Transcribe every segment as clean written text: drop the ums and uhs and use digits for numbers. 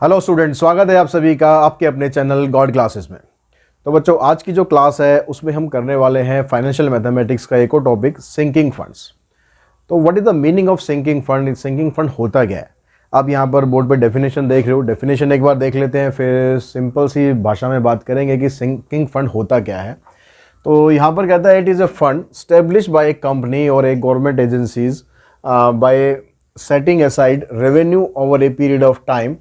Hello student, स्वागत है आप सभी का आपके अपने चैनल गॉड क्लासेस में। तो बच्चों, आज की जो क्लास है उसमें हम करने वाले हैं फाइनेंशियल मैथमेटिक्स का एक और topic, sinking funds. So what is the meaning of sinking fund? Sinking fund होता क्या है? आप यहाँ पर बोर्ड पे डेफिनेशन देख रहे हो, डेफिनेशन एक बार देख लेते हैं, फिर सिंपल सी भाषा में बात करेंगे कि सिंकिंग फंड होता क्या है। तो यहाँ पर कहता है it is a fund establish by a company और a government agencies by setting aside revenue over a period of time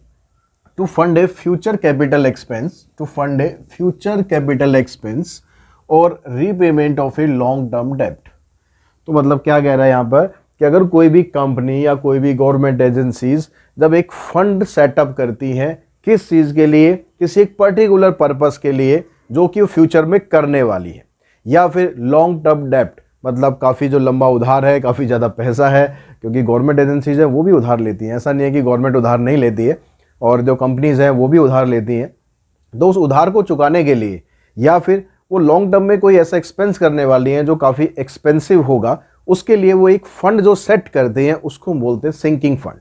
to fund a future capital expense or repayment of a long term debt। तो मतलब क्या कह रहा है यहाँ पर कि अगर कोई भी कंपनी या कोई भी गवर्नमेंट एजेंसीज जब एक फंड सेटअप करती हैं, किस चीज़ के लिए? किसी एक पर्टिकुलर पर्पस के लिए जो कि वो फ्यूचर में करने वाली है, या फिर लॉन्ग टर्म डेप्ट, मतलब काफ़ी जो लंबा उधार है, काफ़ी ज़्यादा पैसा है, क्योंकि गवर्नमेंट एजेंसीज है वो भी उधार लेती हैं, ऐसा नहीं है कि गवर्नमेंट उधार नहीं लेती है, और जो कंपनीज़ हैं वो भी उधार लेती हैं। तो उस उधार को चुकाने के लिए या फिर वो लॉन्ग टर्म में कोई ऐसा एक्सपेंस करने वाली हैं जो काफ़ी एक्सपेंसिव होगा, उसके लिए वो एक फ़ंड जो सेट करते हैं उसको बोलते हैं सिंकिंग फंड।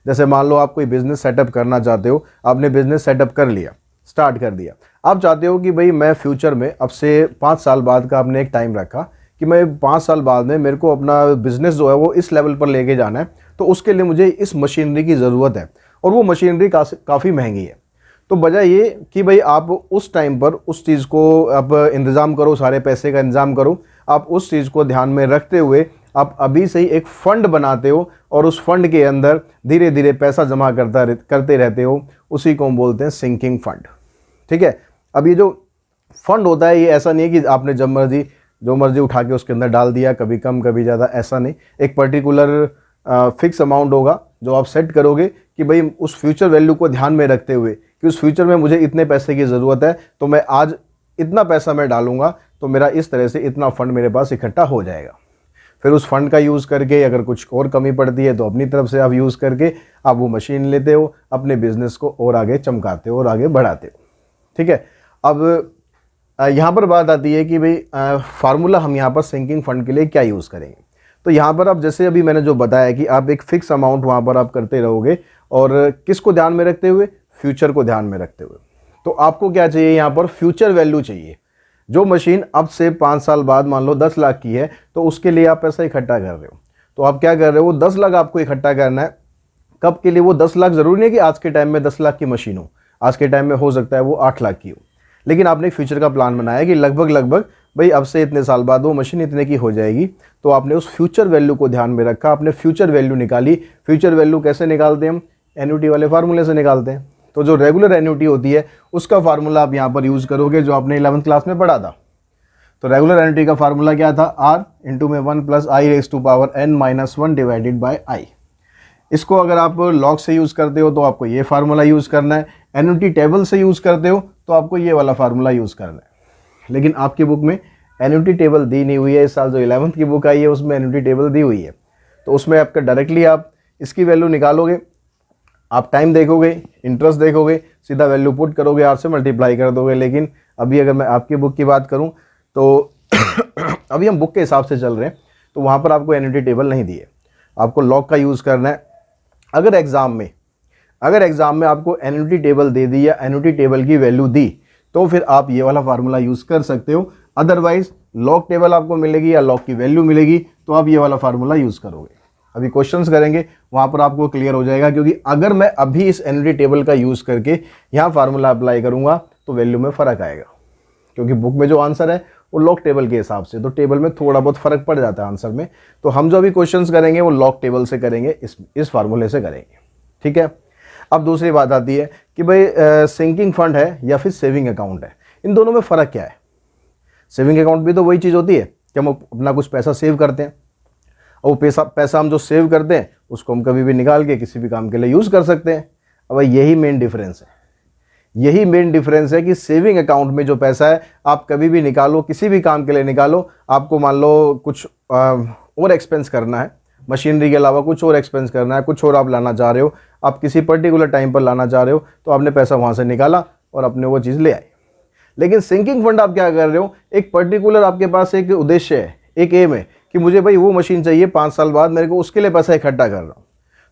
जैसे मान लो आप कोई बिज़नेस सेटअप करना चाहते हो, आपने बिज़नेस सेटअप कर लिया, स्टार्ट कर दिया, आप चाहते हो कि भाई मैं फ्यूचर में, अब से 5 साल बाद का आपने एक टाइम रखा कि मैं 5 साल बाद में मेरे को अपना बिज़नेस जो है वो इस लेवल पर लेके जाना है, तो उसके लिए मुझे इस मशीनरी की ज़रूरत है और वो मशीनरी काफ़ी महंगी है। तो वजह ये कि भाई आप उस टाइम पर उस चीज़ को आप इंतज़ाम करो, सारे पैसे का इंतज़ाम करो, आप उस चीज़ को ध्यान में रखते हुए आप अभी से ही एक फ़ंड बनाते हो और उस फंड के अंदर धीरे धीरे पैसा जमा करते रहते हो, उसी को हम बोलते हैं सिंकिंग फंड। ठीक है। अब ये जो फंड होता है ये ऐसा नहीं है कि आपने जो मर्जी उठा के उसके अंदर डाल दिया, कभी कम कभी ज़्यादा, ऐसा नहीं। एक पर्टिकुलर फिक्स अमाउंट होगा जो आप सेट करोगे कि भाई उस फ्यूचर वैल्यू को ध्यान में रखते हुए कि उस फ्यूचर में मुझे इतने पैसे की ज़रूरत है, तो मैं आज इतना पैसा मैं डालूंगा तो मेरा इस तरह से इतना फ़ंड मेरे पास इकट्ठा हो जाएगा। फिर उस फंड का यूज़ करके अगर कुछ और कमी पड़ती है तो अपनी तरफ से आप यूज़ करके आप वो मशीन लेते हो, अपने बिजनेस को और आगे चमकाते हो और आगे बढ़ाते हो। ठीक है। अब यहाँ पर बात आती है कि भाई फार्मूला हम यहाँ पर सिंकिंग फंड के लिए क्या यूज़ करेंगे। तो यहाँ पर आप जैसे अभी मैंने जो बताया कि आप एक फ़िक्स अमाउंट वहाँ पर आप करते रहोगे, और किसको ध्यान में रखते हुए? फ्यूचर को ध्यान में रखते हुए। तो आपको क्या चाहिए यहाँ पर? फ्यूचर वैल्यू चाहिए। जो मशीन अब से 5 साल बाद मान लो 10 लाख की है, तो उसके लिए आप पैसा इकट्ठा कर रहे हो। तो आप क्या कर रहे हो? 10 लाख आपको इकट्ठा करना है। कब के लिए? वो 10 लाख ज़रूरी नहीं है कि आज के टाइम में 10 लाख की मशीन हो, आज के टाइम में हो सकता है वो 8 लाख की हो, लेकिन आपने एक फ्यूचर का प्लान बनाया कि लगभग भाई अब से इतने साल बाद वो मशीन इतने की हो जाएगी। तो आपने उस फ्यूचर वैल्यू को ध्यान में रखा, आपने फ्यूचर वैल्यू निकाली। फ्यूचर वैल्यू कैसे निकालते हैं हम? एन्युटी वाले फार्मूले से निकालते हैं। तो जो रेगुलर एन्युटी होती है उसका फार्मूला आप यहाँ पर यूज़ करोगे जो आपने 11th क्लास में पढ़ा था। तो रेगुलर एन्युटी का फार्मूला क्या था? आर इंटू में 1 + i⁻n - 1 डिवाइडेड बाय आई। इसको अगर आप लॉग से यूज़ करते हो तो आपको ये फार्मूला यूज़ करना है, एन्युटी टेबल से यूज़ करते हो तो आपको ये वाला फार्मूला यूज़ करना है। लेकिन आपकी बुक में एन्युटी टेबल दी नहीं हुई है। इस साल जो 11th की बुक आई है उसमें एन्युटी टेबल दी हुई है, तो उसमें आपका डायरेक्टली आप इसकी वैल्यू निकालोगे, आप टाइम देखोगे, इंटरेस्ट देखोगे, सीधा वैल्यू पुट करोगे, आर से मल्टीप्लाई कर दोगे। लेकिन अभी अगर मैं आपकी बुक की बात करूं तो अभी हम बुक के हिसाब से चल रहे हैं, तो वहाँ पर आपको एन्युटी टेबल नहीं दी है, आपको लॉग का यूज़ करना है। अगर एग्ज़ाम में आपको एन्युटी टेबल दे दी या एन्युटी टेबल की वैल्यू दी, तो फिर आप ये वाला फार्मूला यूज़ कर सकते हो। अदरवाइज लॉग टेबल आपको मिलेगी या लॉग की वैल्यू मिलेगी तो आप ये वाला फार्मूला यूज़ करोगे। अभी क्वेश्चंस करेंगे वहाँ पर आपको क्लियर हो जाएगा, क्योंकि अगर मैं अभी इस एन्युटी टेबल का यूज़ करके यहाँ फार्मूला अप्लाई करूँगा तो वैल्यू में फ़र्क आएगा, क्योंकि बुक में जो आंसर है वो लॉग टेबल के हिसाब से, तो टेबल में थोड़ा बहुत फ़र्क पड़ जाता है आंसर में। तो हम जो अभी क्वेश्चंस करेंगे वो लॉग टेबल से करेंगे, इस फार्मूले से करेंगे। ठीक है। अब दूसरी बात आती है कि भाई सिंकिंग फंड है या फिर सेविंग अकाउंट है, इन दोनों में फ़र्क क्या है? सेविंग अकाउंट भी तो वही चीज़ होती है कि हम अपना कुछ पैसा सेव करते हैं, और वो पैसा हम जो सेव करते हैं उसको हम कभी भी निकाल के किसी भी काम के लिए यूज़ कर सकते हैं। अब यही मेन डिफरेंस है कि सेविंग अकाउंट में जो पैसा है आप कभी भी निकालो, किसी भी काम के लिए निकालो, आपको मान लो कुछ और एक्सपेंस करना है, मशीनरी के अलावा कुछ और एक्सपेंस करना है, कुछ और आप लाना चाह रहे हो, आप किसी पर्टिकुलर टाइम पर लाना चाह रहे हो, तो आपने पैसा वहाँ से निकाला और अपने वो चीज़ ले आए। लेकिन सिंकिंग फंड आप क्या कर रहे हो? एक पर्टिकुलर आपके पास एक उद्देश्य है, एक एम है कि मुझे भाई वो मशीन चाहिए 5 साल बाद, मेरे को उसके लिए पैसा इकट्ठा कर रहा हूँ।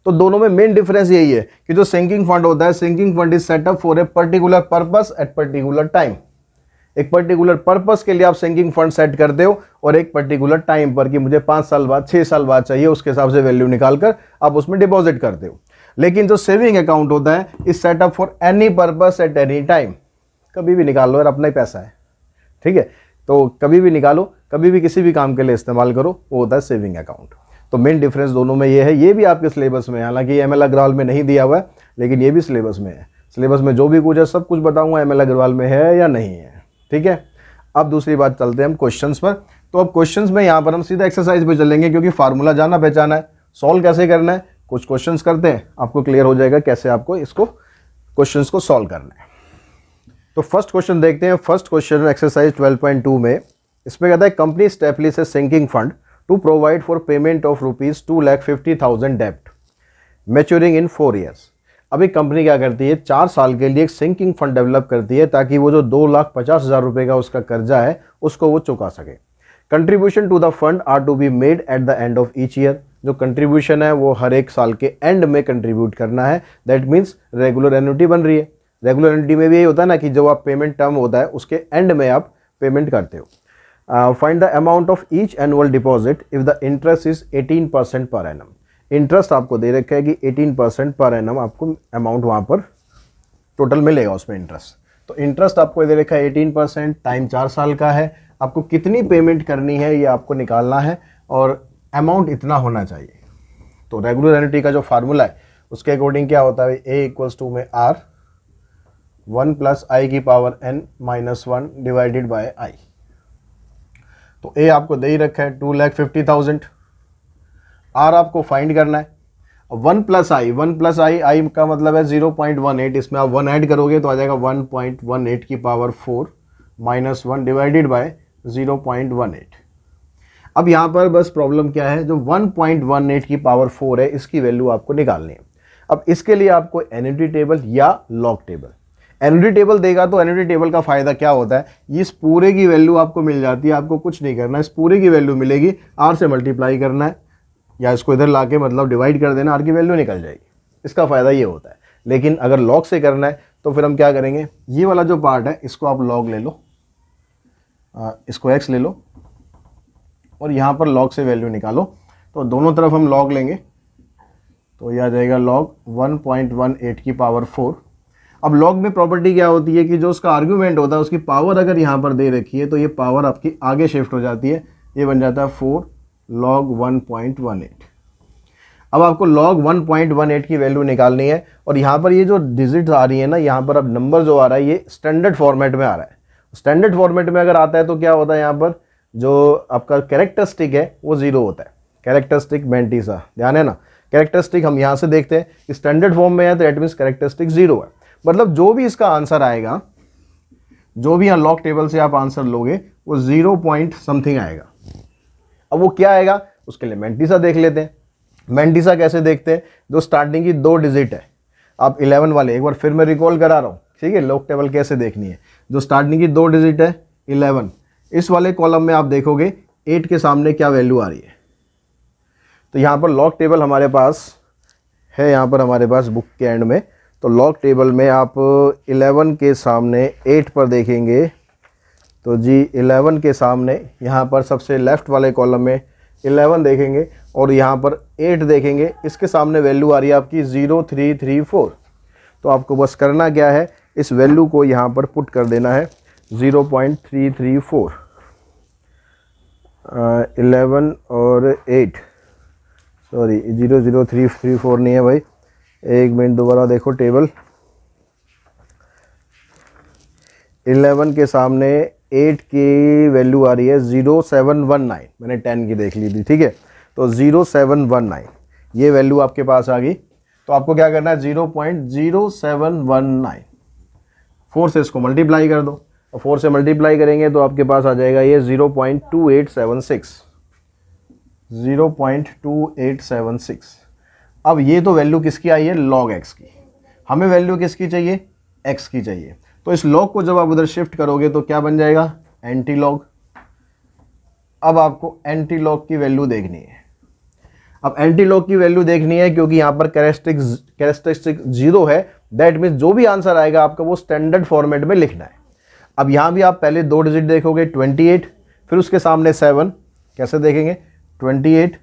तो दोनों में मेन डिफरेंस यही है कि जो सिंकिंग फंड होता है, sinking fund is set up for a particular purpose at particular time. एक पर्टिकुलर पर्पस के लिए आप सिंकिंग फंड सेट करते हो और एक पर्टिकुलर टाइम पर कि मुझे 5 साल बाद 6 साल बाद चाहिए, उसके हिसाब से वैल्यू निकालकर आप उसमें डिपॉजिट करते हो। लेकिन जो सेविंग अकाउंट होता है is set up for any purpose at any time. कभी भी निकाल लो यार, अपना ही पैसा है, ठीक है, तो कभी भी निकालो, कभी भी किसी भी काम के लिए इस्तेमाल करो, वो होता है सेविंग अकाउंट। तो मेन डिफरेंस दोनों में ये है। ये भी आपके सिलेबस में है, हालांकि एमएल अग्रवाल में नहीं दिया हुआ है, लेकिन ये भी सिलेबस में है। सिलेबस में जो भी कुछ है सब कुछ बताऊंगा एमएल अग्रवाल में है या नहीं है, ठीक है। अब दूसरी बात चलते हैं हम क्वेश्चंस पर। तो अब क्वेश्चंस में यहाँ पर हम सीधा एक्सरसाइज पे चलेंगे, क्योंकि फार्मूला जाना पहचाना है, सॉल्व कैसे करना है, कुछ क्वेश्चंस करते हैं, आपको क्लियर हो जाएगा कैसे आपको इसको क्वेश्चंस को सॉल्व करना है। तो फर्स्ट क्वेश्चन देखते हैं। फर्स्ट क्वेश्चन एक्सरसाइज 12.2 में इसमें कहता है company establish a sinking fund to provide for payment of ₹2,50,000 डेप्ट मैच्योरिंग इन 4 ईयर्स। अभी कंपनी क्या करती है, 4 साल के लिए एक सिंकिंग फंड डेवलप करती है ताकि वो जो 2,50,000 का उसका कर्जा है उसको वो चुका सके। Contribution to the fund are to be made at the end of each year. जो कंट्रीब्यूशन है वो हर एक साल के एंड में कंट्रीब्यूट करना है। दैट मीन्स रेगुलर एन्युटी बन रही है। रेगुलर एन्युटी में भी यही होता है ना कि जब आप पेमेंट टर्म होता है उसके एंड में आप पेमेंट करते हो। Find the amount of each annual deposit if the interest is 18% per annum. Interest आपको दे रखा है कि 18% पर एनम आपको अमाउंट वहाँ पर टोटल मिलेगा उसमें इंटरेस्ट। तो इंटरेस्ट आपको दे रखा है 18%, टाइम 4 साल का है, आपको कितनी पेमेंट करनी है ये आपको निकालना है और अमाउंट इतना होना चाहिए। तो रेगुलर एन्युटी का जो फार्मूला है उसके अकॉर्डिंग क्या होता है, ए इक्वल्स टू में आर 1 + i⁻n-1 डिवाइडेड बाय आई। तो ए आपको दे ही रखा है 2,50,000, आर आपको फाइंड करना है। 1 + i, आई का मतलब है 0.18, इसमें आप 1 ऐड करोगे तो आ जाएगा 1.18 की पावर 4 -1 डिवाइडेड बाय 0.18। अब यहाँ पर बस प्रॉब्लम क्या है, जो 1.18 की पावर 4 है इसकी वैल्यू आपको निकालनी है। अब इसके लिए आपको एन्युटी टेबल या लॉग टेबल, एन्युटी टेबल देगा तो एन्युटी टेबल का फायदा क्या होता है, इस पूरे की वैल्यू आपको मिल जाती है, आपको कुछ नहीं करना, इस पूरे की वैल्यू मिलेगी, आर से मल्टीप्लाई करना है या इसको इधर लाके मतलब डिवाइड कर देना, आर की वैल्यू निकल जाएगी। इसका फ़ायदा ये होता है। लेकिन अगर लॉग से करना है तो फिर हम क्या करेंगे, ये वाला जो पार्ट है इसको आप लॉग ले लो, इसको एक्स ले लो और यहाँ पर लॉग से वैल्यू निकालो। तो दोनों तरफ हम लॉग लेंगे तो यह आ जाएगा लॉग 1.18 की पावर 4। अब लॉग में प्रॉपर्टी क्या होती है कि जो उसका आर्ग्यूमेंट होता है उसकी पावर अगर यहाँ पर दे रखी है तो ये पावर आपकी आगे शिफ्ट हो जाती है, ये बन जाता है 4 log 1.18। अब आपको log 1.18 की वैल्यू निकालनी है और यहाँ पर ये जो डिजिट आ रही है ना, यहाँ पर अब नंबर जो आ रहा है ये स्टैंडर्ड फॉर्मेट में आ रहा है। स्टैंडर्ड फॉर्मेट में अगर आता है तो क्या होता है, यहाँ पर जो आपका कैरेक्टरिस्टिक है वो 0 होता है। कैरेक्टरिस्टिक मेंटिसा, ध्यान है ना, कैरेक्टरिस्टिक हम यहाँ से देखते हैं कि स्टैंडर्ड फॉर्म में है तो एट मीन्स कैरेक्टरिस्टिक 0 है। मतलब जो भी इसका आंसर आएगा, जो भी यहाँ लॉग टेबल से आप आंसर लोगे वो 0 पॉइंट समथिंग आएगा। अब वो क्या आएगा उसके लिए मेंटिसा देख लेते हैं। मेंटिसा कैसे देखते हैं, जो स्टार्टिंग की 2 डिजिट है, आप 11 वाले एक बार फिर मैं रिकॉल करा रहा हूँ, ठीक है, लॉग टेबल कैसे देखनी है। जो स्टार्टिंग की 2 डिजिट है 11, इस वाले कॉलम में आप देखोगे 8 के सामने क्या वैल्यू आ रही है। तो यहाँ पर लॉग टेबल हमारे पास है, यहाँ पर हमारे पास बुक के एंड में, तो लॉग टेबल में आप 11 के सामने 8 पर देखेंगे तो जी 11 के सामने यहाँ पर सबसे लेफ्ट वाले कॉलम में 11 देखेंगे और यहाँ पर 8 देखेंगे, इसके सामने वैल्यू आ रही है आपकी 0.334। तो आपको बस करना क्या है, इस वैल्यू को यहाँ पर पुट कर देना है 0.334। 11 और 8, सॉरी 0.0334 नहीं है भाई, एक मिनट दोबारा देखो टेबल। 11 के सामने 8 की वैल्यू आ रही है 0.719, मैंने 10 की देख ली थी, ठीक है, तो 0.719 ये वैल्यू आपके पास आ गई। तो आपको क्या करना है, 0.0719 4 से इसको मल्टीप्लाई कर दो, और 4 से मल्टीप्लाई करेंगे तो आपके पास आ जाएगा ये 0.2876। 0.2876। अब ये तो वैल्यू किसकी आई है, log x की। हमें वैल्यू किसकी चाहिए, x की चाहिए। तो इस log को जब आप उधर शिफ्ट करोगे तो क्या बन जाएगा, एंटी लॉग। अब आपको एंटी लॉग की वैल्यू देखनी है। अब एंटी लॉग की वैल्यू देखनी है क्योंकि यहाँ पर कैरेक्टरिस्टिक 0 है, दैट मीन्स जो भी आंसर आएगा आपका वो स्टैंडर्ड फॉर्मेट में लिखना है। अब यहाँ भी आप पहले 2 डिजिट देखोगे 28, फिर उसके सामने 7, कैसे देखेंगे 28,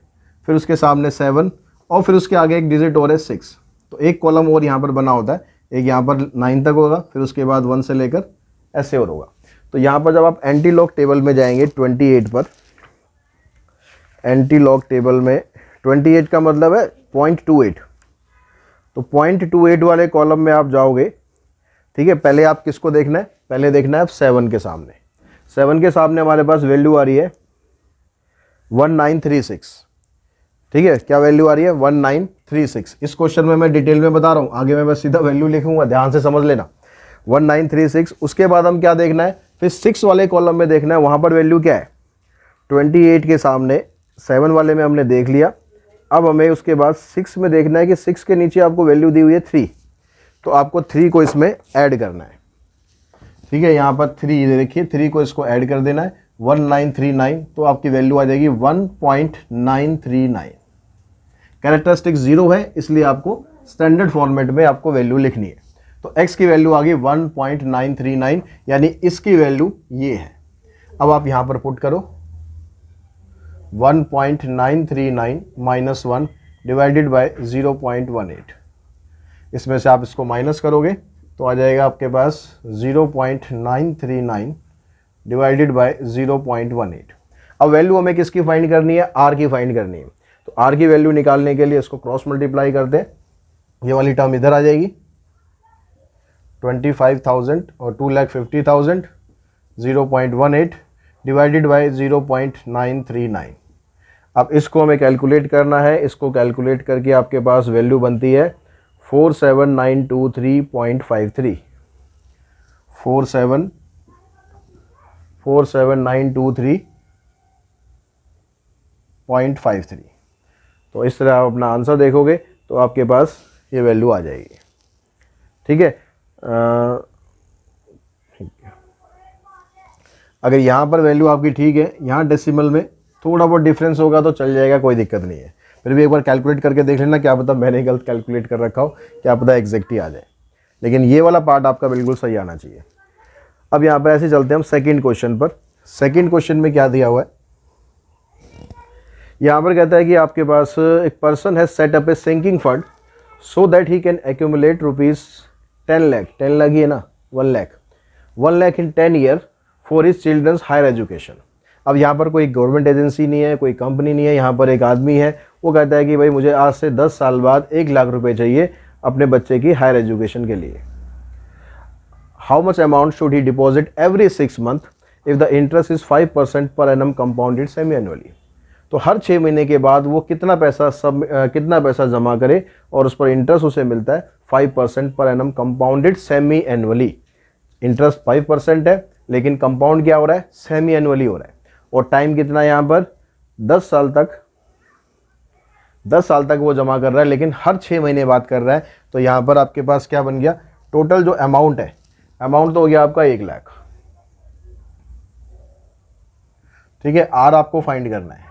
फिर उसके सामने 7 और फिर उसके आगे एक डिजिट और है 6, तो एक कॉलम और यहाँ पर बना होता है, एक यहाँ पर 9 तक होगा, फिर उसके बाद 1 से लेकर ऐसे और होगा। तो यहाँ पर जब आप एंटी लॉग टेबल में जाएंगे 28 पर, एंटी लॉग टेबल में 28 का मतलब है 0.28, तो 0.28 वाले कॉलम में आप जाओगे, ठीक है। पहले आप किसको देखना है, पहले देखना है 7 के सामने, 7 के सामने हमारे पास वैल्यू आ रही है 1936, ठीक है। क्या वैल्यू आ रही है 1936। इस क्वेश्चन में मैं डिटेल में बता रहा हूँ, आगे मैं बस सीधा वैल्यू लिखूंगा, ध्यान से समझ लेना 1936। उसके बाद हम क्या देखना है, फिर 6 वाले कॉलम में देखना है, वहाँ पर वैल्यू क्या है 28 के सामने 7 वाले में हमने देख लिया। अब हमें उसके बाद 6 में देखना है कि 6 के नीचे आपको वैल्यू दी हुई है 3, तो आपको 3 को इसमें ऐड करना है, ठीक है। यहाँ पर 3 देखिए, 3 को इसको ऐड कर देना है 1939, तो आपकी वैल्यू आ जाएगी 1.939। कैरेक्टरिस्टिक 0 है इसलिए आपको स्टैंडर्ड फॉर्मेट में आपको वैल्यू लिखनी है। तो x की वैल्यू आ गई 1.939, यानी इसकी वैल्यू ये है। अब आप यहाँ पर पुट करो 1.939 माइनस 1 डिवाइडेड बाय 0.18, इसमें से आप इसको माइनस करोगे तो आ जाएगा आपके पास 0.939 डिवाइडेड बाय 0.18। अब वैल्यू हमें किसकी फाइंड करनी है, r की फाइंड करनी है। तो r की वैल्यू निकालने के लिए इसको क्रॉस मल्टीप्लाई करते हैं, ये वाली टर्म इधर आ जाएगी 25,000 और 2,50,000, 0.18 डिवाइडेड बाय 0.939। अब इसको हमें कैलकुलेट करना है, इसको कैलकुलेट करके आपके पास वैल्यू बनती है 47923.53, 47923.53। तो इस तरह आप अपना आंसर देखोगे तो आपके पास ये वैल्यू आ जाएगी, ठीक है। अगर यहाँ पर वैल्यू आपकी ठीक है, यहाँ डेसिमल में थोड़ा बहुत डिफरेंस होगा तो चल जाएगा, कोई दिक्कत नहीं है। फिर भी एक बार कैलकुलेट करके देख लेना, क्या पता मैंने गलत कैलकुलेट कर रखा हो, क्या पता एग्जैक्ट ही आ जाए, लेकिन ये वाला पार्ट आपका बिल्कुल सही आना चाहिए। अब यहाँ पर ऐसे चलते हैं हम सेकंड क्वेश्चन पर। सेकंड क्वेश्चन में क्या दिया हुआ है, यहाँ पर कहता है कि आपके पास एक पर्सन है set up a sinking fund so that he can accumulate ₹10 lakh, 10 lakh ही है ना, 1 lakh, 1 lakh in 10 year for his childrens higher education. अब यहाँ पर कोई गवर्नमेंट एजेंसी नहीं है, कोई कंपनी नहीं है, यहाँ पर एक आदमी है, वो कहता है कि भाई मुझे आज से 10 साल बाद 1 लाख रुपए चाहिए अपने बच्चे की हायर एजुकेशन के लिए। How much amount should he deposit every 6 month if the interest is 5% per annum compounded semi annually. तो हर 6 महीने के बाद वो कितना पैसा जमा करे और उस पर इंटरेस्ट उसे मिलता है 5% per annum compounded semi annually. Interest 5% है लेकिन कंपाउंड क्या हो रहा है, सेमी एनुअली हो रहा है। और टाइम कितना है यहाँ पर 10 साल तक, 10 साल तक वो जमा कर रहा है, लेकिन हर 6 महीने बाद कर रहा है। तो यहाँ पर आपके पास क्या बन गया, टोटल जो अमाउंट है, अमाउंट तो हो गया आपका 1 लाख, ठीक है। आर आपको फाइंड करना है,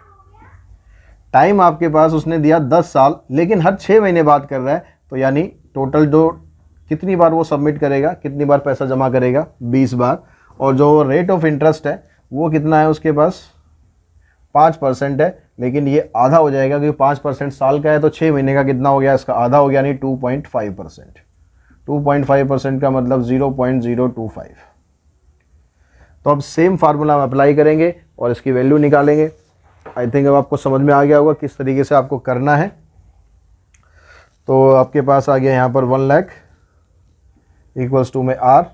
टाइम आपके पास उसने दिया 10 साल, लेकिन हर 6 महीने बाद कर रहा है, तो यानी टोटल जो कितनी बार वो सबमिट करेगा, कितनी बार पैसा जमा करेगा, 20 बार। और जो रेट ऑफ इंटरेस्ट है वो कितना है उसके पास 5% है, लेकिन ये आधा हो जाएगा क्योंकि 5% साल का है, तो 6 महीने का कितना हो गया, इसका आधा हो गया, यानी 2.5%। 2.5% का मतलब 0.025। तो अब सेम फार्मूला हम अप्लाई करेंगे और इसकी वैल्यू निकालेंगे। आई थिंक अब आपको समझ में आ गया होगा किस तरीके से आपको करना है। तो आपके पास आ गया यहाँ पर 1 लाख इक्वल्स टू में आर,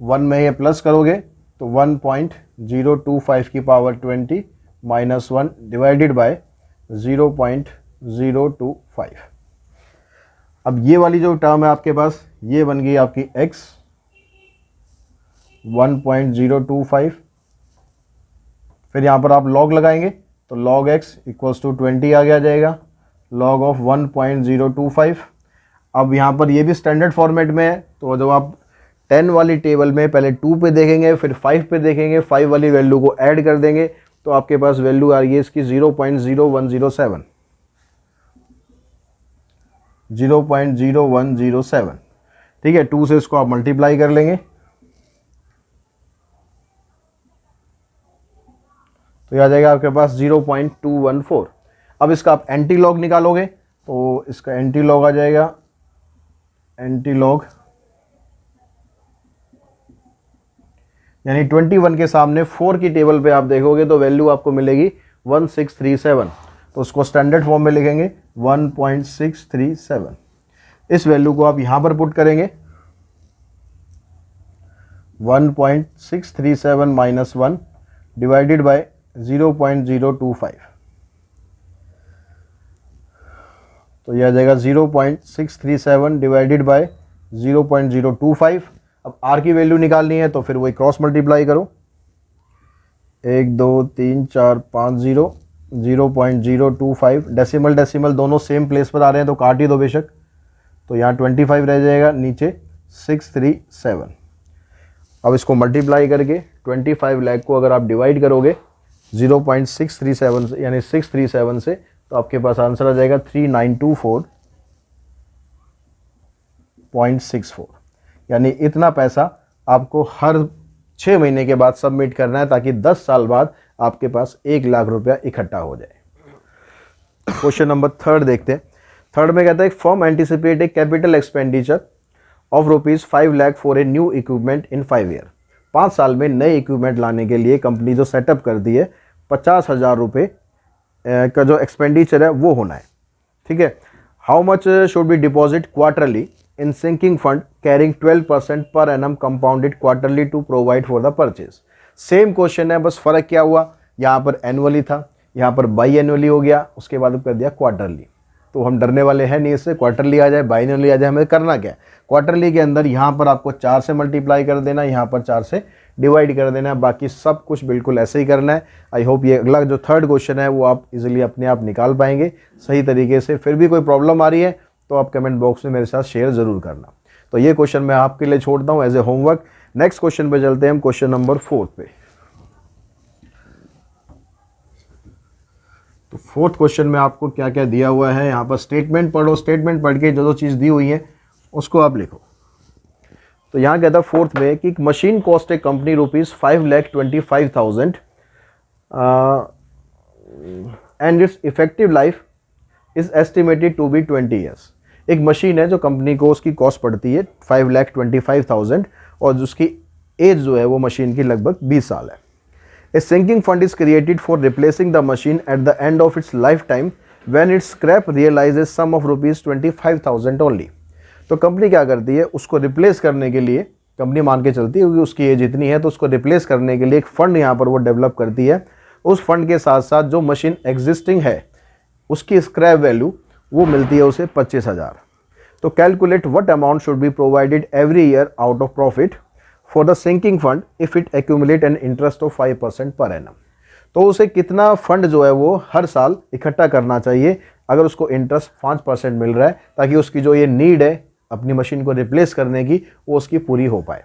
1 में ये प्लस करोगे तो 1.025 की पावर 20 माइनस 1 डिवाइडेड बाय 0.025। अब ये वाली जो टर्म है आपके पास, ये बन गई आपकी x 1.025। फिर यहाँ पर आप log लगाएंगे तो log x इक्वल्स टू 20 आ गया जाएगा, log ऑफ 1.025। अब यहाँ पर ये भी स्टैंडर्ड फॉर्मेट में है, तो जब आप 10 वाली टेबल में पहले 2 पे देखेंगे, फिर 5 पे देखेंगे, 5 वाली वैल्यू को ऐड कर देंगे, तो आपके पास वैल्यू आ रही है इसकी 0.0107। 0.0107, ठीक है। 2 से इसको आप मल्टीप्लाई कर लेंगे तो ये आ जाएगा आपके पास 0.214। अब इसका आप एंटी लॉग निकालोगे तो इसका एंटी लॉग आ जाएगा, एंटी लॉग यानी 21 के सामने 4 की टेबल पे आप देखोगे तो वैल्यू आपको मिलेगी 1637, तो उसको स्टैंडर्ड फॉर्म में लिखेंगे 1.637। इस वैल्यू को आप यहां पर पुट करेंगे 1.637 माइनस 1 डिवाइडेड बाय 0.025, तो यह आ जाएगा 0.637 डिवाइडेड बाय 0.025। अब आर की वैल्यू निकालनी है तो फिर वही क्रॉस मल्टीप्लाई करो, 1 2 3 4 5 0, 0.025, डेसिमल डेसिमल दोनों सेम प्लेस पर आ रहे हैं तो काट ही दो बेशक, तो यहाँ 25 रह जाएगा, नीचे 637। अब इसको मल्टीप्लाई करके 25 लाख को अगर आप डिवाइड करोगे 0.637 से यानी 637 से, तो आपके पास आंसर आ जाएगा 3924.64, यानी इतना पैसा आपको हर 6 महीने के बाद सबमिट करना है ताकि 10 साल बाद आपके पास 1 लाख रुपया इकट्ठा हो जाए। क्वेश्चन नंबर 3 देखते हैं। थर्ड में कहता है firm anticipate A capital expenditure of ₹5 lakh for a new equipment in 5 year. 5 साल में नए इक्विपमेंट लाने के लिए कंपनी जो सेटअप कर दी है 50,000 रुपये का जो एक्सपेंडिचर है वो होना है, ठीक है। How much should be deposit quarterly in sinking fund carrying 12% per annum compounded quarterly to provide for the purchase. Same question है, बस फर्क क्या हुआ, यहाँ पर एनुअली था, यहाँ पर बाई एनुअली हो गया, उसके बाद कर दिया क्वार्टरली। तो हम डरने वाले हैं नहीं इससे, क्वार्टरली आ जाए बाई एनुअली आ जाए, हमें करना क्या है, क्वार्टरली के अंदर यहाँ पर आपको 4 से मल्टीप्लाई कर देना, यहाँ पर 4 से डिवाइड कर देना है, बाकी सब कुछ बिल्कुल ऐसे ही करना है। आई होप ये अगला जो थर्ड क्वेश्चन है वो आप इजीली अपने आप निकाल पाएंगे सही तरीके से। फिर भी कोई प्रॉब्लम आ रही है तो आप कमेंट बॉक्स में मेरे साथ शेयर ज़रूर करना। तो ये क्वेश्चन मैं आपके लिए छोड़ता हूँ as a homework. Next question पे चलते हैं हम, क्वेश्चन नंबर 4 पे। तो 4th क्वेश्चन में आपको क्या क्या दिया हुआ है, यहाँ पर स्टेटमेंट पढ़ो, स्टेटमेंट पढ़ के जो जो चीज़ दी हुई है उसको आप लिखो। तो यहाँ कहता है 4th में कि machine cost a company ₹5,25,000 and its effective life is estimated to be 20 years. एक मशीन है जो कंपनी को उसकी कॉस्ट पड़ती है 5,25,000 और जिसकी एज जो है वो मशीन की लगभग 20 साल है। A sinking fund is created for replacing the machine at the end of its life time when its scrap realises some of ₹25,000 only. तो कंपनी क्या करती है, उसको रिप्लेस करने के लिए कंपनी मान के चलती है क्योंकि उसकी एज इतनी है, तो उसको रिप्लेस करने के लिए एक फ़ंड यहाँ पर वो डेवलप करती है। उस फंड के साथ साथ जो मशीन एग्जिस्टिंग है उसकी स्क्रैप वैल्यू वो मिलती है उसे 25,000। तो calculate what amount should be provided every year out of profit for the sinking fund if it accumulate an interest of 5% per annum. तो उसे कितना फंड जो है वो हर साल इकट्ठा करना चाहिए अगर उसको इंटरेस्ट 5% मिल रहा है, ताकि उसकी जो ये नीड है अपनी मशीन को रिप्लेस करने की वो उसकी पूरी हो पाए।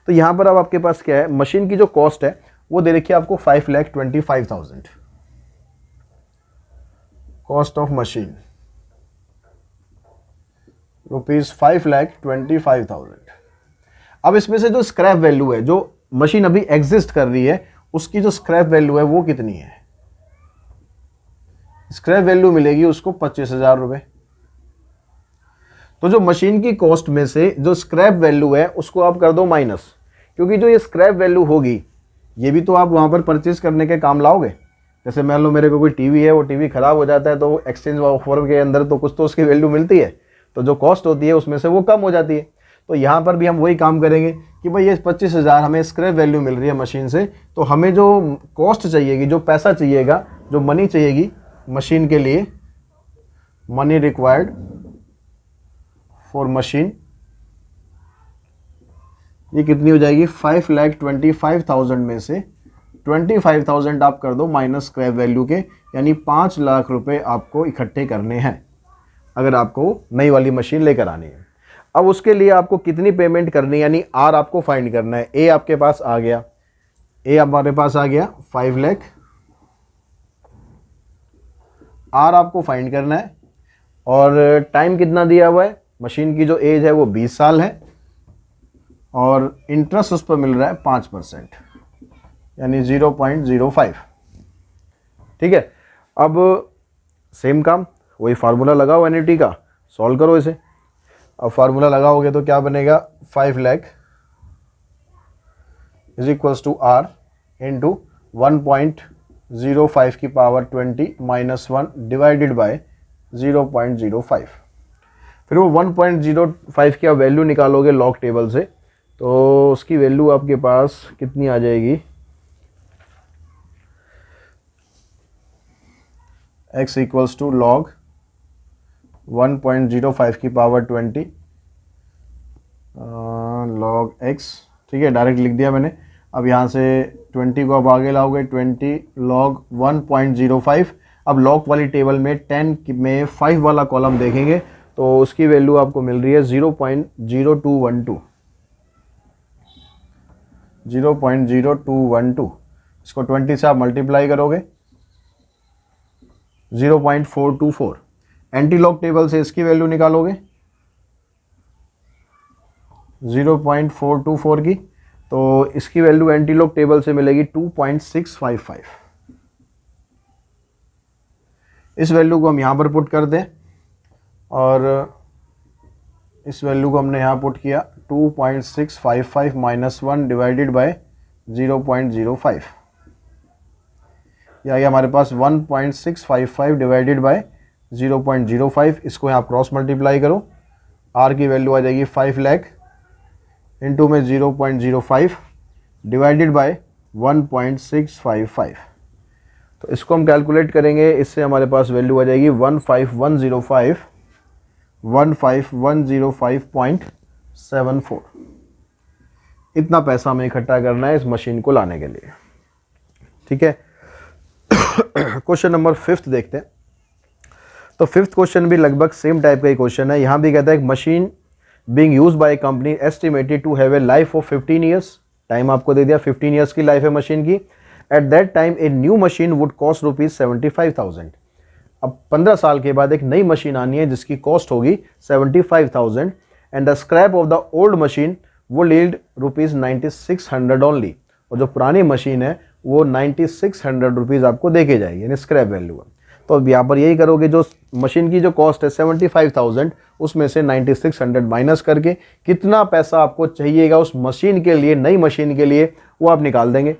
तो यहाँ पर अब आपके पास क्या है, मशीन की जो कॉस्ट है वो दे रखी है आपको 5,25,000 कॉस्ट ऑफ मशीन, ₹5,25,000। अब इसमें से जो स्क्रैप वैल्यू है, जो मशीन अभी एग्जिस्ट कर रही है उसकी जो स्क्रैप वैल्यू है वो कितनी है, स्क्रैप वैल्यू मिलेगी उसको 25,000 रुपये। तो जो मशीन की कॉस्ट में से जो स्क्रैप वैल्यू है उसको आप कर दो माइनस, क्योंकि जो ये स्क्रैप वैल्यू होगी ये भी तो आप वहाँ पर परचेज करने के काम लाओगे। जैसे मान लो मेरे को कोई टीवी है, वो टीवी ख़राब हो जाता है तो एक्सचेंज ऑफर के अंदर तो कुछ तो उसकी वैल्यू मिलती है, तो जो कॉस्ट होती है उसमें से वो कम हो जाती है। तो यहाँ पर भी हम वही काम करेंगे कि भाई ये 25,000 हमें स्क्रैप वैल्यू मिल रही है मशीन से, तो हमें जो कॉस्ट चाहिएगी, जो पैसा चाहिएगा, जो मनी चाहिएगी मशीन के लिए, मनी रिक्वायर्ड फॉर मशीन, ये कितनी हो जाएगी 5,25,000 में से 25,000 आप कर दो माइनस स्क्रैप वैल्यू के, यानी 5 लाख रुपए आपको इकट्ठे करने हैं अगर आपको नई वाली मशीन लेकर आनी है। अब उसके लिए आपको कितनी पेमेंट करनी है, यानी आर आपको फाइंड करना है। ए आपके पास आ गया, ए हमारे पास आ गया 5 लाख, आर आपको फाइंड करना है और टाइम कितना दिया हुआ है, मशीन की जो एज है वो 20 साल है और इंटरेस्ट उस पर मिल रहा है 5%, यानी 0.05। ठीक है, अब सेम काम, वही फार्मूला लगाओ एनईटी का, सॉल्व करो इसे। अब फार्मूला लगाओगे तो क्या बनेगा, 5 lakh is equals to R into 1.05 की पावर 20 माइनस 1 डिवाइडेड बाय 0.05। फिर वो 1.05 की आप वैल्यू निकालोगे लॉग टेबल से, तो उसकी वैल्यू आपके पास कितनी आ जाएगी, x इक्वल्स टू लॉग 1.05 की पावर 20 लॉग x। ठीक है, डायरेक्ट लिख दिया मैंने। अब यहाँ से 20 को अब आगे लाओगे, 20 लॉग 1.05। अब लॉग वाली टेबल में 10 में 5 वाला कॉलम देखेंगे तो उसकी वैल्यू आपको मिल रही है 0.0212। 0.0212, इसको 20 से आप मल्टीप्लाई करोगे 0.424। एंटी लॉग टेबल से इसकी वैल्यू निकालोगे 0.424 की, तो इसकी वैल्यू एंटी लॉग टेबल से मिलेगी 2.655। इस वैल्यू को हम यहाँ पर पुट कर दें और इस वैल्यू को हमने यहाँ पुट किया 2.655 माइनस 1 डिवाइडेड बाय 0.05, या हमारे पास 1.655 डिवाइडेड बाय 0.05। इसको यहाँ क्रॉस मल्टीप्लाई करो, आर की वैल्यू आ जाएगी 5 लाख इंटू में 0.05 डिवाइडेड बाय 1.655। तो इसको हम कैलकुलेट करेंगे, इससे हमारे पास वैल्यू आ जाएगी 15105.74। इतना पैसा हमें इकट्ठा करना है इस मशीन को लाने के लिए। ठीक है, क्वेश्चन नंबर 5 देखते हैं। तो 5th क्वेश्चन भी लगभग सेम टाइप का ही क्वेश्चन है। यहाँ भी कहता है एक machine being used by company estimated to have a life of 15 years. Time आपको दे दिया, 15 ईयर्स की लाइफ है मशीन की। At that time a new machine would cost ₹75,000। अब 15 साल के बाद एक नई मशीन आनी है जिसकी कॉस्ट होगी 75,000 and the scrap of the old machine वो लीड ₹9600 ओनली। और जो पुरानी मशीन है वो 9600 रुपीज़ आपको देके जाएगी, यानी स्क्रैप वैल्यू है। तो अब यहाँ पर यही करोगे, जो मशीन की जो कॉस्ट है 75,000 उसमें से 9600 माइनस करके कितना पैसा आपको चाहिएगा उस मशीन के लिए, नई मशीन के लिए, वो आप निकाल देंगे।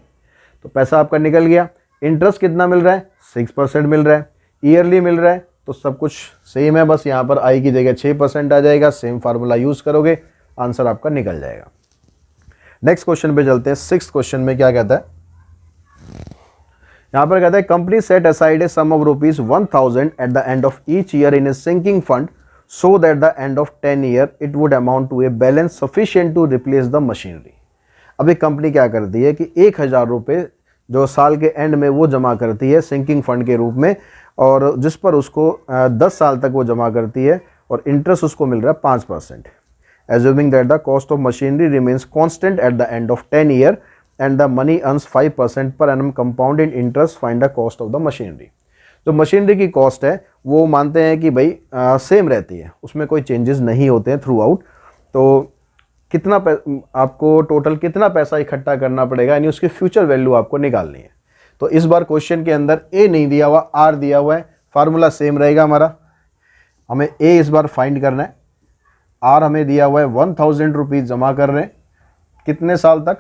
तो पैसा आपका निकल गया। इंटरेस्ट कितना मिल रहा है, 6% मिल रहा है, ईयरली मिल रहा है, तो सब कुछ सेम है, बस यहाँ पर आई की जगह 6% आ जाएगा। सेम फार्मूला यूज़ करोगे, आंसर आपका निकल जाएगा। नेक्स्ट क्वेश्चन पे चलते हैं। 6th क्वेश्चन में क्या कहता है, यहाँ पर कहता है company set aside a sum of ₹1000 at the end of each year in a sinking fund so that the end of 10 year it would amount to a balance sufficient to replace the machinery. अब एक company क्या करती है कि 1000 रुपये जो साल के एंड में वो जमा करती है सिंकिंग फंड के रूप में, और जिस पर उसको 10 साल तक वो जमा करती है और इंटरेस्ट उसको मिल रहा है 5%। Assuming that the cost of machinery remains constant at the end of 10 year and the money earns 5% per annum compounded interest, find the cost of the machinery. जो मशीनरी की कॉस्ट है वो मानते हैं कि भाई सेम रहती है, उसमें कोई चेंजेस नहीं होते हैं थ्रू आउट। तो कितना आपको टोटल कितना पैसा इकट्ठा करना पड़ेगा, यानी उसकी फ्यूचर वैल्यू आपको निकालनी है। तो इस बार क्वेश्चन के अंदर ए नहीं दिया हुआ, आर दिया हुआ है। फार्मूला सेम रहेगा हमारा, हमें ए इस बार फाइंड करना है। आर हमें दिया हुआ है 1000 रुपीज़ जमा कर रहे हैं, कितने साल तक,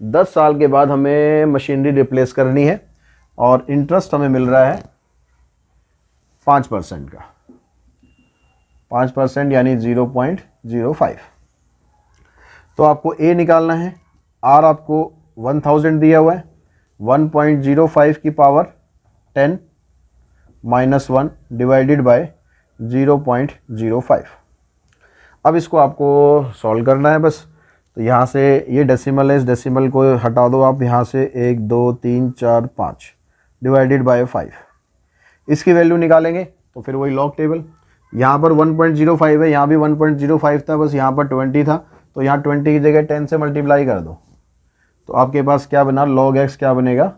10 साल के बाद हमें मशीनरी रिप्लेस करनी है, और इंटरेस्ट हमें मिल रहा है 5% का, 5% यानी 0.05। तो आपको ए निकालना है। आर आपको 1000 दिया हुआ है, 1.05 की पावर 10 माइनस 1 डिवाइडेड बाय 0.05। अब इसको आपको सॉल्व करना है बस। तो यहाँ से ये डेसिमल है, इस डेसिमल को हटा दो आप यहाँ से, 1 2 3 4 5 डिवाइडेड बाय 5। इसकी वैल्यू निकालेंगे तो फिर वही लॉग टेबल, यहाँ पर 1.05 है, यहाँ भी 1.05 था, बस यहाँ पर 20 था, तो यहाँ 20 की जगह 10 से मल्टीप्लाई कर दो। तो आपके पास क्या बना, log x क्या बनेगा,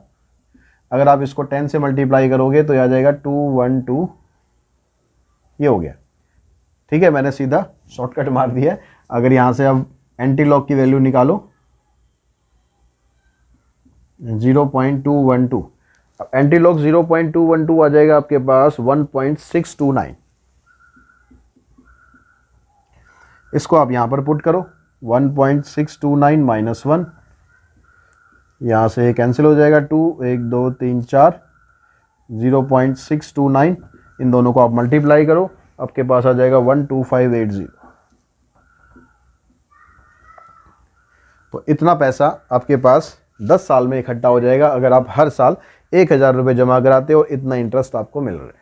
अगर आप इसको 10 से मल्टीप्लाई करोगे तो आ जाएगा 212 ये हो गया, ठीक है, मैंने सीधा शॉर्टकट मार दिया है। अगर यहाँ से अब एंटी लॉग की वैल्यू निकालो 0.212, अब एंटी लॉग 0.212 आ जाएगा आपके पास 1.629। इसको आप यहाँ पर पुट करो, 1.629 माइनस 1, यहाँ से कैंसिल हो जाएगा 2, 1 2 3 4, 0.629, इन दोनों को आप मल्टीप्लाई करो, आपके पास आ जाएगा 12580। तो इतना पैसा आपके पास 10 साल में इकट्ठा हो जाएगा अगर आप हर साल 1000 रुपये जमा कराते हो, इतना इंटरेस्ट आपको मिल रहा है।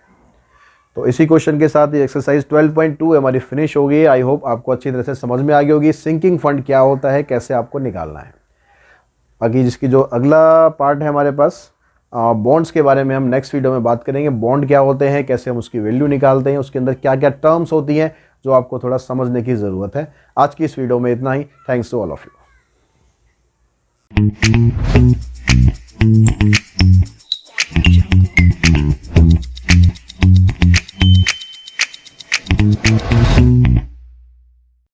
तो इसी क्वेश्चन के साथ ये एक्सरसाइज 12.2 हमारी फिनिश हो गई। आई होप आपको अच्छी तरह से समझ में आ गई होगी सिंकिंग फंड क्या होता है, कैसे आपको निकालना है। बाकी जिसकी जो अगला पार्ट है हमारे पास बॉन्ड्स के बारे में हम नेक्स्ट वीडियो में बात करेंगे। बॉन्ड क्या होते हैं, कैसे हम उसकी वैल्यू निकालते हैं, उसके अंदर क्या क्या टर्म्स होती हैं जो आपको थोड़ा समझने की ज़रूरत है। आज की इस वीडियो में इतना ही। Thanks to all of you.